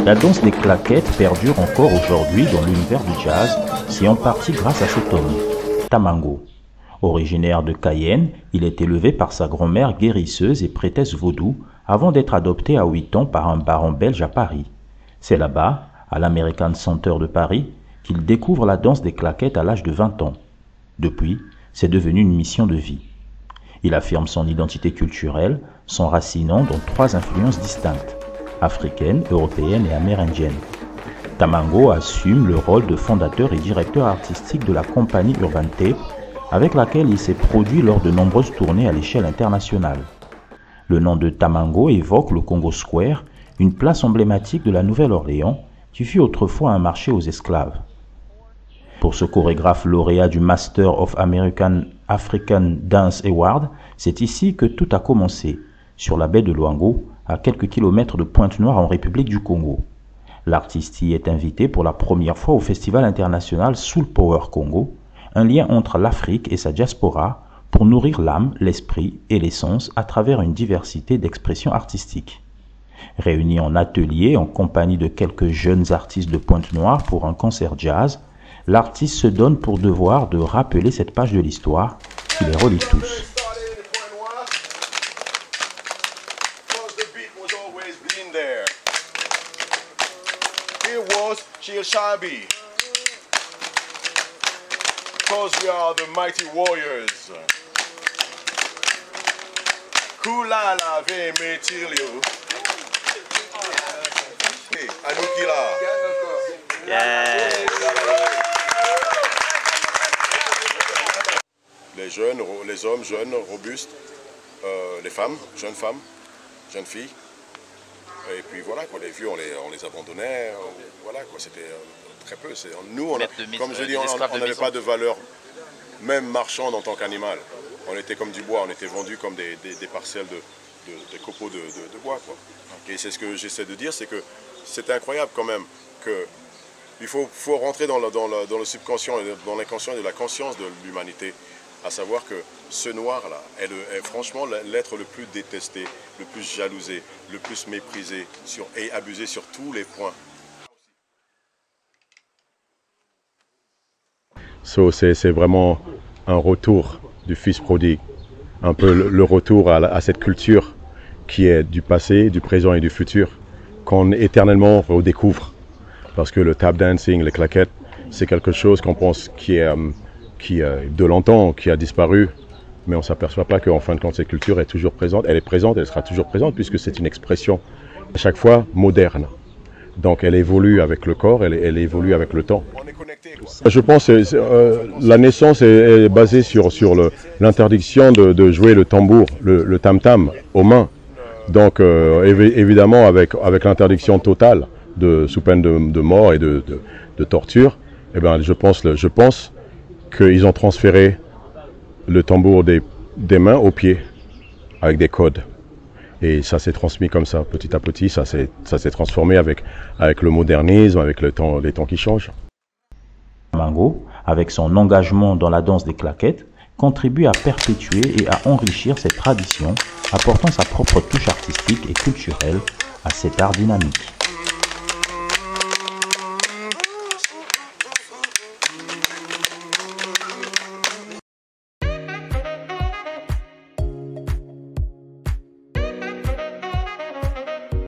La danse des claquettes perdure encore aujourd'hui dans l'univers du jazz, c'est en partie grâce à cet homme, Tamango. Originaire de Cayenne, il est élevé par sa grand-mère guérisseuse et prêtresse vaudou avant d'être adopté à 8 ans par un baron belge à Paris. C'est là-bas, à l'American Center de Paris, qu'il découvre la danse des claquettes à l'âge de 20 ans. Depuis, c'est devenu une mission de vie. Il affirme son identité culturelle, s'enracinant dans 3 influences distinctes, africaine, européenne et amérindienne. Tamango assume le rôle de fondateur et directeur artistique de la compagnie Urban Tape, avec laquelle il s'est produit lors de nombreuses tournées à l'échelle internationale. Le nom de Tamango évoque le Congo Square, une place emblématique de la Nouvelle-Orléans qui fut autrefois un marché aux esclaves. Pour ce chorégraphe lauréat du Master of African Dance Award, c'est ici que tout a commencé, sur la baie de Luango, à quelques kilomètres de Pointe-Noire en République du Congo. L'artiste y est invité pour la première fois au Festival international Soul Power Congo, un lien entre l'Afrique et sa diaspora pour nourrir l'âme, l'esprit et l'essence à travers une diversité d'expressions artistiques. Réunis en atelier en compagnie de quelques jeunes artistes de Pointe-Noire pour un concert jazz, l'artiste se donne pour devoir de rappeler cette page de l'histoire qui les relie tous. Because we are the mighty warriors. Kulala ve metilio. Hey, Anukila. Les jeunes, les hommes jeunes, robustes, les femmes, jeunes filles. Et puis voilà, quoi, les vieux, on les abandonnait. Voilà, quoi, c'était très peu. Nous, comme je dis, on n'avait pas de valeur, même marchande en tant qu'animal. On était comme du bois, on était vendus comme des parcelles des copeaux de bois, quoi. Et c'est ce que j'essaie de dire, c'est que c'est incroyable quand même qu'il faut rentrer dans le subconscient et dans l'inconscient et de la conscience de l'humanité. À savoir que ce noir-là est franchement l'être le plus détesté, le plus jalousé, le plus méprisé et abusé sur tous les points. C'est vraiment un retour du fils prodigue, un peu le retour à cette culture qui est du passé, du présent et du futur, qu'on éternellement redécouvre. Parce que le tap dancing, les claquettes, c'est quelque chose qu'on pense qui de longtemps, qui a disparu, mais on ne s'aperçoit pas qu'en fin de compte, cette culture est toujours présente, elle sera toujours présente, puisque c'est une expression à chaque fois moderne. Donc elle évolue avec le corps, elle évolue avec le temps. Je pense que la naissance est basée sur l'interdiction de jouer le tambour, le tam-tam aux mains. Donc évidemment avec l'interdiction totale sous peine de mort et de torture, eh ben, je pense qu'ils ont transféré le tambour des mains aux pieds avec des codes. Et ça s'est transmis comme ça, petit à petit, ça s'est transformé avec le modernisme, avec les temps qui changent. Tamango, avec son engagement dans la danse des claquettes, contribue à perpétuer et à enrichir cette tradition, apportant sa propre touche artistique et culturelle à cet art dynamique.